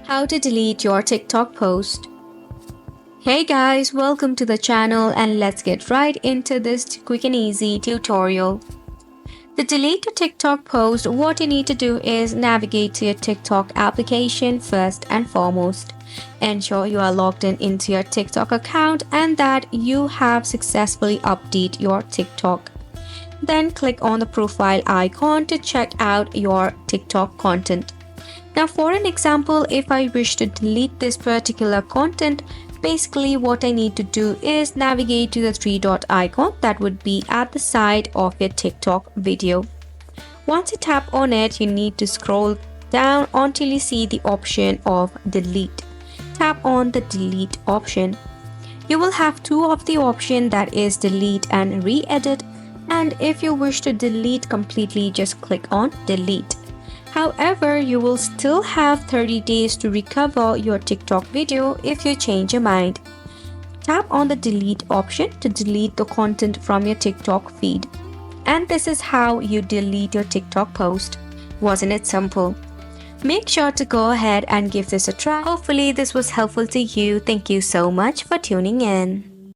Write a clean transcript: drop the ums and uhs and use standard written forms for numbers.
How to delete your TikTok post. Hey guys, welcome to the channel and let's get right into this quick and easy tutorial. To delete your TikTok post, what you need to do is navigate to your TikTok application first and foremost. Ensure you are logged into your TikTok account and that you have successfully updated your TikTok. Then click on the profile icon to check out your TikTok content. Now for an example, if I wish to delete this particular content, basically what I need to do is navigate to the three dot icon that would be at the side of your TikTok video. Once you tap on it, you need to scroll down until you see the option of delete. Tap on the delete option. You will have two of the option, that is delete and re-edit, and if you wish to delete completely, just click on delete. However, you will still have 30 days to recover your TikTok video if you change your mind. Tap on the delete option to delete the content from your TikTok feed. And this is how you delete your TikTok post. Wasn't it simple? Make sure to go ahead and give this a try. Hopefully this was helpful to you. Thank you so much for tuning in.